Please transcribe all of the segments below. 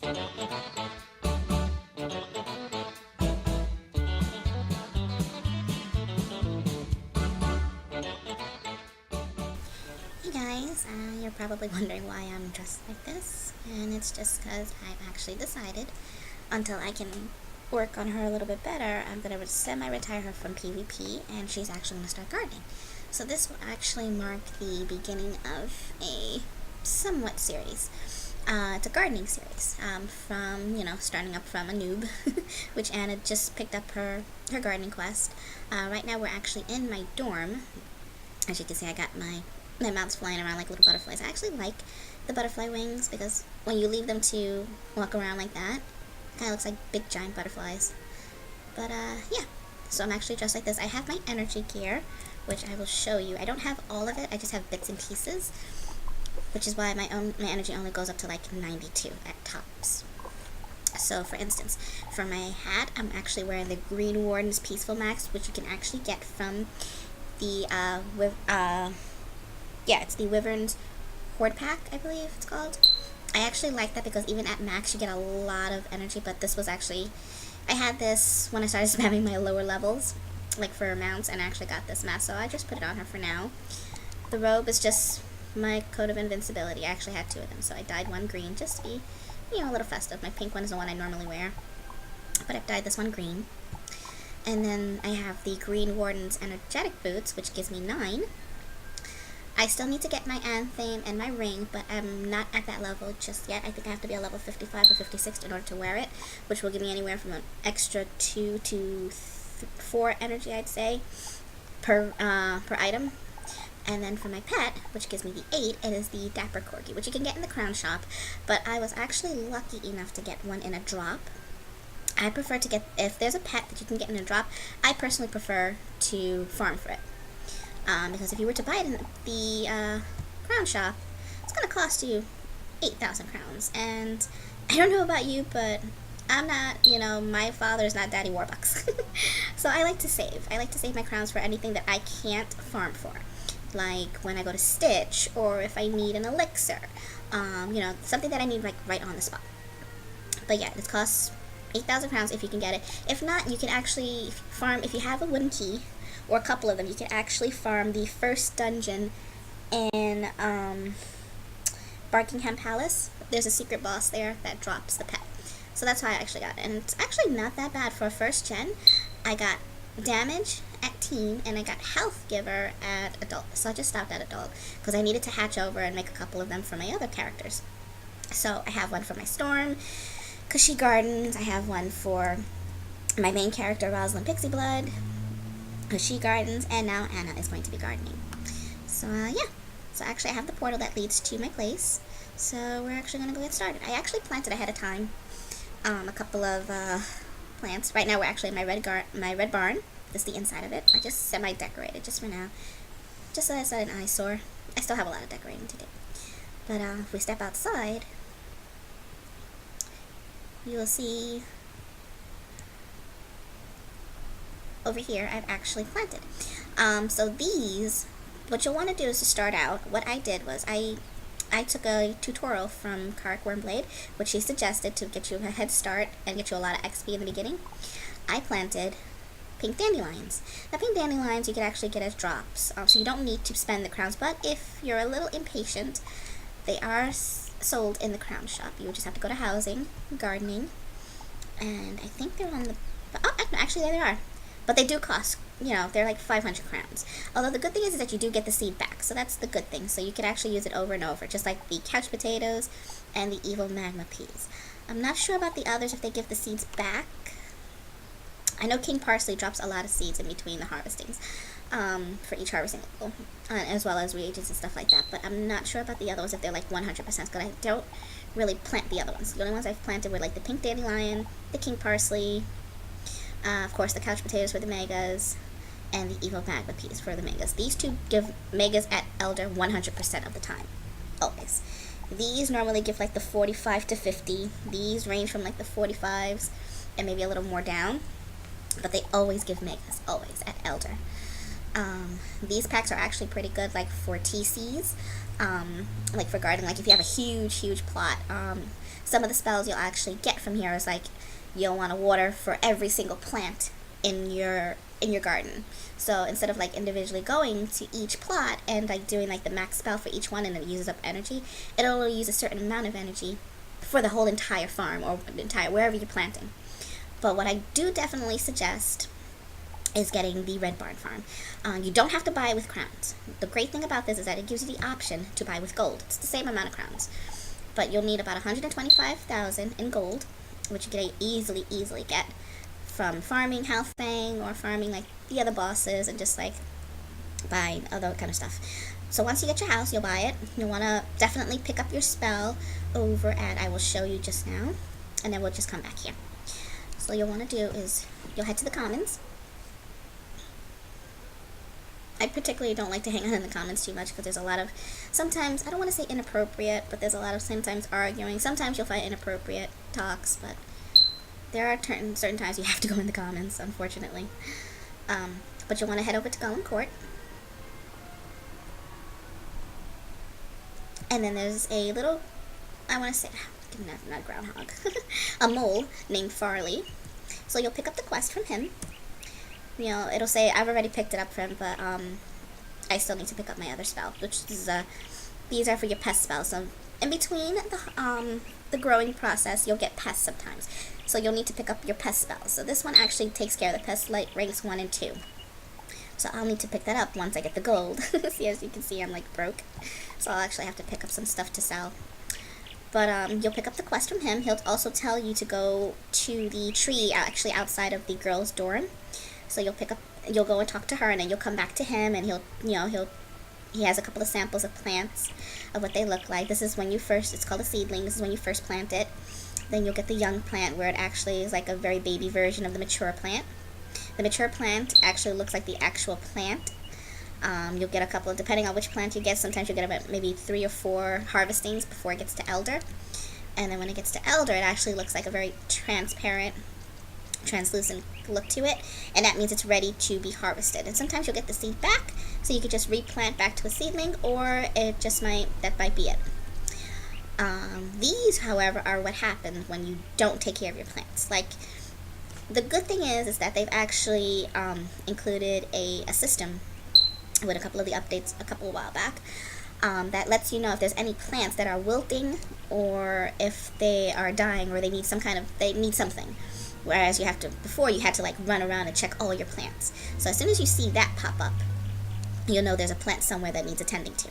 Hey guys, you're probably wondering why I'm dressed like this, and it's just because I've actually decided, until I can work on her a little bit better, I'm going to semi-retire her from PvP, and she's actually going to start gardening. So this will actually mark the beginning of a somewhat series. It's a gardening series, from, starting up from a noob, which Anna just picked up her gardening quest. Right now we're actually in my dorm. As you can see, I got my mouth's flying around like little butterflies. I actually like the butterfly wings because when you leave them to walk around like that, it kind of looks like big giant butterflies. But yeah, so I'm actually dressed like this. I have my energy gear, which I will show you. I don't have all of it, I just have bits and pieces, which is why my energy only goes up to like 92 at tops. So for instance, for my hat, I'm actually wearing the Green Warden's Peaceful Max, which you can actually get from the it's the Wyvern's Horde Pack, I believe it's called. I actually like that because even at max you get a lot of energy, but this was actually, I had this when I started spamming my lower levels, like for mounts, and I actually got this mask, so I just put it on her for now. The robe is just my coat of invincibility. I actually had two of them, so I dyed one green just to be, a little festive. My pink one is the one I normally wear, but I've dyed this one green. And then I have the Green Warden's Energetic Boots, which gives me 9. I still need to get my Anthem and my ring, but I'm not at that level just yet. I think I have to be a level 55 or 56 in order to wear it, which will give me anywhere from an extra 2 to 4 energy, I'd say, per item. And then for my pet, which gives me the 8, it is the Dapper Corgi, which you can get in the Crown Shop, but I was actually lucky enough to get one in a drop. I prefer to get, if there's a pet that you can get in a drop, I personally prefer to farm for it. Because if you were to buy it in the Crown Shop, it's going to cost you 8,000 crowns. And I don't know about you, but I'm not, my father's not Daddy Warbucks. So I like to save. I like to save my crowns for anything that I can't farm for. Like when I go to Stitch, or if I need an elixir. Something that I need like right on the spot. But yeah, it costs 8,000 crowns if you can get it. If not, you can actually farm, if you have a wooden key, or a couple of them, you can actually farm the first dungeon in Barkingham Palace. There's a secret boss there that drops the pet. So that's how I actually got it. And it's actually not that bad for a first gen. I got damage at teen, and I got health giver at adult. So I just stopped at adult because I needed to hatch over and make a couple of them for my other characters. So I have one for my Storm, because she gardens. I have one for my main character, Rosalind Pixie Blood, because she gardens, and now Anna is going to be gardening. So yeah, so actually I have the portal that leads to my place, so we're actually going to go get started. I actually planted ahead of time a couple of plants. Right now we're actually in my red barn. This is the inside of it. I just semi-decorated just for now, just so it's not an eyesore. I still have a lot of decorating to do, but if we step outside, you will see over here I've actually planted. So these, what you'll want to do is to start out, what I did was I took a tutorial from Karak Wormblade, which she suggested to get you a head start and get you a lot of XP in the beginning. I planted pink dandelions. Now pink dandelions you can actually get as drops, so you don't need to spend the crowns, but if you're a little impatient, they are sold in the Crown Shop. You would just have to go to housing, gardening, and I think they're on the, oh, actually there they are. But they do cost, they're like 500 crowns. Although the good thing is that you do get the seed back, so that's the good thing. So you can actually use it over and over, just like the couch potatoes and the evil magma peas. I'm not sure about the others if they give the seeds back. I know King Parsley drops a lot of seeds in between the harvestings, for each harvesting level, as well as reagents and stuff like that. But I'm not sure about the other ones if they're like 100%, because I don't really plant the other ones. The only ones I've planted were like the pink dandelion, the King Parsley, of course the couch potatoes for the megas, and the evil magma peas for the megas. These two give megas at Elder 100% of the time, always. These normally give like the 45 to 50. These range from like the 45s and maybe a little more down, but they always give megas, always, at Elder. These packs are actually pretty good, like for TCs, like for gardening. Like if you have a huge plot, some of the spells you'll actually get from here is like you'll want to water for every single plant in your garden. So instead of like individually going to each plot and like doing like the max spell for each one and it uses up energy, it'll only use a certain amount of energy for the whole entire farm or entire wherever you're planting. But what I do definitely suggest is getting the Red Barn farm. You don't have to buy it with crowns. The great thing about this is that it gives you the option to buy with gold. It's the same amount of crowns, but you'll need about 125,000 in gold, which you can easily get from farming Halfbang or farming like the other bosses and just like buying other kind of stuff. So once you get your house, you'll buy it. You'll want to definitely pick up your spell over at, I will show you just now, and then we'll just come back here. So you'll want to do is you'll head to the commons. I particularly don't like to hang out in the comments too much because there's a lot of, sometimes, I don't want to say inappropriate, but there's a lot of sometimes arguing. Sometimes you'll find inappropriate talks, but there are certain times you have to go in the comments, unfortunately. But you'll want to head over to Golem Court. And then there's a little, I want to say, not groundhog, a mole named Farley. So you'll pick up the quest from him. You know, it'll say, I've already picked it up for him, but I still need to pick up my other spell, which is, these are for your pest spells. So in between the growing process, you'll get pests sometimes. So you'll need to pick up your pest spells. So this one actually takes care of the pest like ranks 1 and 2. So I'll need to pick that up once I get the gold. See, as you can see, I'm like broke. So I'll actually have to pick up some stuff to sell. But you'll pick up the quest from him. He'll also tell you to go to the tree actually outside of the girl's dorm. So you'll go and talk to her, and then you'll come back to him, and he has a couple of samples of plants of what they look like. This is when you first, it's called a seedling. This is when you first plant it. Then you'll get the young plant where it actually is like a very baby version of the mature plant. The mature plant actually looks like the actual plant. You'll get a couple of, depending on which plant you get, sometimes you'll get about maybe 3 or 4 harvestings before it gets to elder. And then when it gets to elder, it actually looks like a very transparent, translucent look to it, and that means it's ready to be harvested. And sometimes you'll get the seed back, so you could just replant back to a seedling, or it just that might be it. These, however, are what happens when you don't take care of your plants. Like, the good thing is that they've actually included a system with a couple of the updates a couple of while back that lets you know if there's any plants that are wilting, or if they are dying, or they need something. Whereas before you had to like run around and check all your plants. So as soon as you see that pop up, you'll know there's a plant somewhere that needs attending to.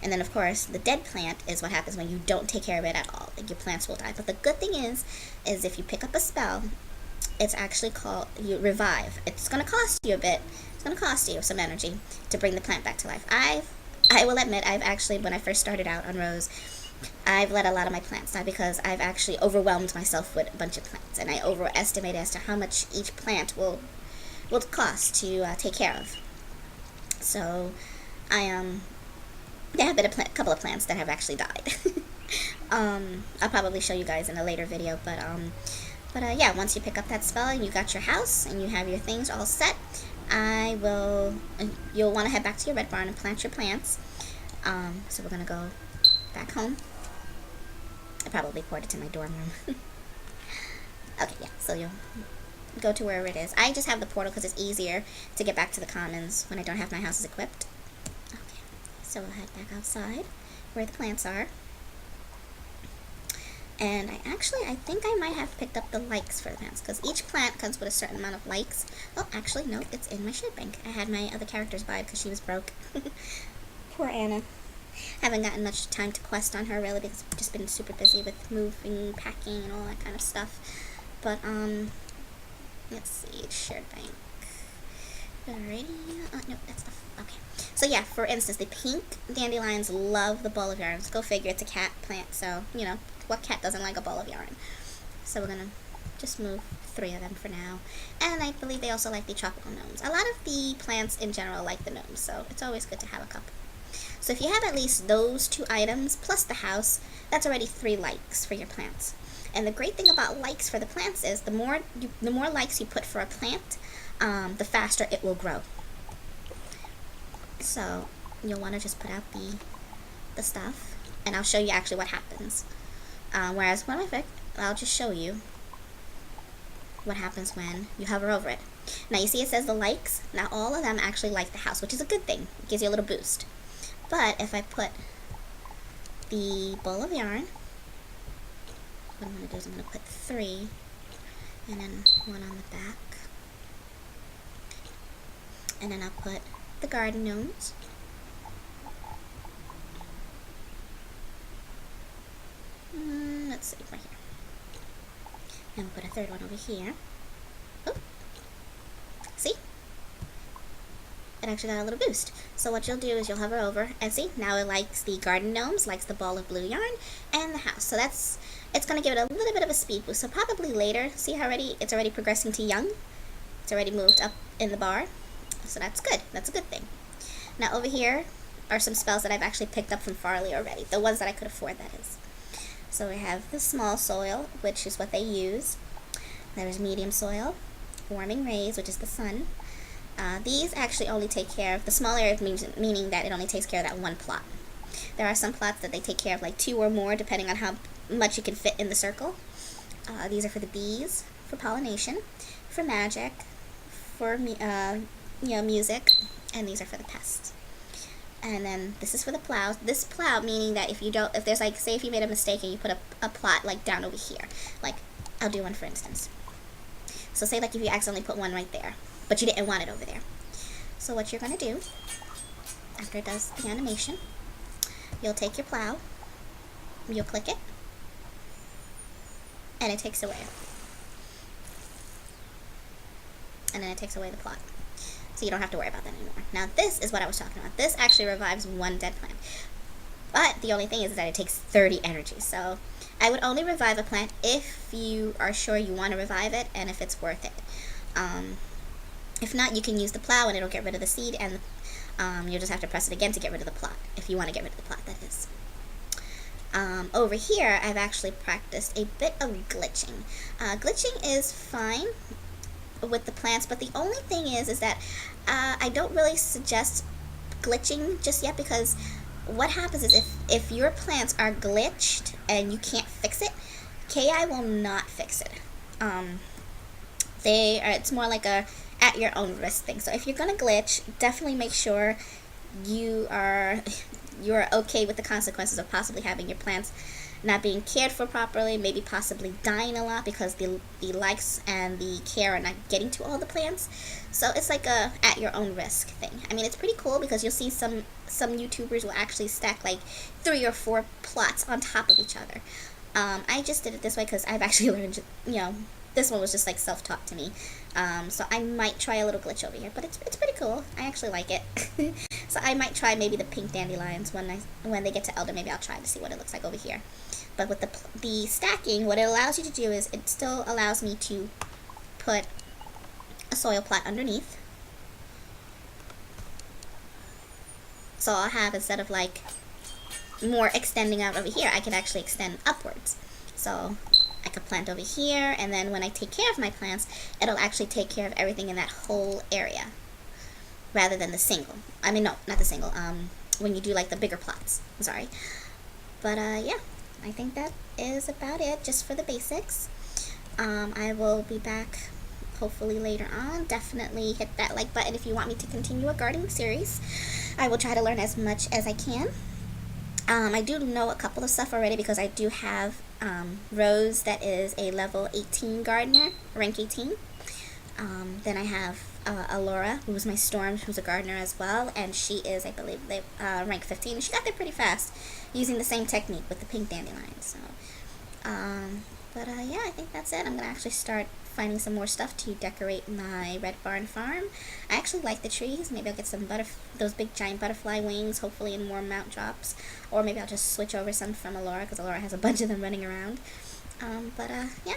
And then of course, the dead plant is what happens when you don't take care of it at all. Like your plants will die. But the good thing is if you pick up a spell, it's actually called Revive. It's going to cost you a bit. It's going to cost you some energy to bring the plant back to life. I will admit, I've actually, when I first started out on Rose, I've let a lot of my plants die because I've actually overwhelmed myself with a bunch of plants, and I overestimated as to how much each plant will cost to take care of. So there have been a couple of plants that have actually died. I'll probably show you guys in a later video, but yeah, once you pick up that spell and you got your house and you have your things all set, you'll want to head back to your red barn and plant your plants. So we're gonna go back home. I probably poured it to my dorm room. Okay, yeah, so you'll go to wherever it is. I just have the portal because it's easier to get back to the commons when I don't have my houses equipped. Okay, so we'll head back outside where the plants are. And I think I might have picked up the likes for the plants, because each plant comes with a certain amount of likes. Oh, actually, no, it's in my ship bank. I had my other character's buy because she was broke. Poor Anna. Haven't gotten much time to quest on her, really, because I've just been super busy with moving, packing, and all that kind of stuff. But, let's see, shared bank. Alrighty, no, that's the, okay. So yeah, for instance, the pink dandelions love the ball of yarn. Go figure, it's a cat plant, so, you know, what cat doesn't like a ball of yarn? So we're gonna just move 3 of them for now. And I believe they also like the tropical gnomes. A lot of the plants in general like the gnomes, so it's always good to have a couple. So if you have at least those 2 items, plus the house, that's already 3 likes for your plants. And the great thing about likes for the plants is the more likes you put for a plant, the faster it will grow. So you'll want to just put out the stuff, and I'll show you actually what happens. Whereas when I'll just show you what happens when you hover over it. Now you see it says the likes. Now all of them actually like the house, which is a good thing. It gives you a little boost. But if I put the ball of yarn, what I'm going to do is I'm going to put 3 and then 1 on the back. And then I'll put the garden gnomes. Let's see, right here. And we'll put a 3rd one over here. Oh, see? It actually got a little boost. So what you'll do is you'll hover over and see, now it likes the garden gnomes, likes the ball of blue yarn, and the house. So it's going to give it a little bit of a speed boost. So probably later, see how it's already progressing to young? It's already moved up in the bar. So that's good. That's a good thing. Now over here are some spells that I've actually picked up from Farley already. The ones that I could afford, that is. So we have the small soil, which is what they use. There's medium soil, warming rays, which is the sun. These actually only take care of the small area, meaning that it only takes care of that one plot. There are some plots that they take care of like 2 or more, depending on how much you can fit in the circle. These are for the bees, for pollination, for magic, for music, and these are for the pests. And then this is for the plow. This plow meaning that if there's like, say if you made a mistake and you put a plot like down over here, like I'll do one for instance. So say like if you accidentally put one right there, but you didn't want it over there. So what you're going to do, after it does the animation, you'll take your plow, you'll click it, and it takes away. And then it takes away the plot. So you don't have to worry about that anymore. Now this is what I was talking about. This actually revives 1 dead plant. But the only thing is that it takes 30 energy. So I would only revive a plant if you are sure you want to revive it and if it's worth it. If not, you can use the plow and it'll get rid of the seed, and you'll just have to press it again to get rid of the plot. If you want to get rid of the plot, that is. Over here, I've actually practiced a bit of glitching. Glitching is fine with the plants, but the only thing is that I don't really suggest glitching just yet, because what happens is if your plants are glitched and you can't fix it, KI will not fix it. It's more like a at your own risk thing. So if you're gonna glitch, definitely make sure you're okay with the consequences of possibly having your plants not being cared for properly, maybe possibly dying a lot because the likes and the care are not getting to all the plants. So it's like a at your own risk thing. I mean, it's pretty cool because you'll see some YouTubers will actually stack like 3 or 4 plots on top of each other. I just did it this way because I've actually learned, this one was just like self-taught to me. So I might try a little glitch over here, but it's pretty cool. I actually like it. So I might try maybe the pink dandelions when they get to elder. Maybe I'll try to see what it looks like over here. But with the stacking, what it allows you to do is it still allows me to put a soil plot underneath. So I'll have, instead of like more extending out over here, I can actually extend upwards. So I could plant over here, and then when I take care of my plants, it'll actually take care of everything in that whole area, rather than the single. I mean, no, not the single. When you do like the bigger plots. I'm sorry. But yeah, I think that is about it, just for the basics. I will be back hopefully later on. Definitely hit that like button if you want me to continue a gardening series. I will try to learn as much as I can. I do know a couple of stuff already because I do have Rose, that is a level 18 gardener, rank 18. Then I have Alora, who's my storm, who's a gardener as well, and she is, I believe, rank 15. And she got there pretty fast using the same technique with the pink dandelions. So, yeah, I think that's it. I'm going to actually start finding some more stuff to decorate my red barn farm. I actually like the trees. Maybe I'll get some those big giant butterfly wings, hopefully in more mount drops. Or maybe I'll just switch over some from Alora, because Alora has a bunch of them running around. Yeah,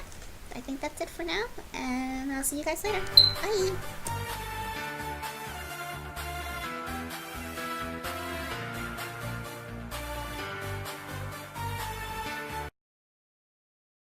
I think that's it for now, and I'll see you guys later. Bye!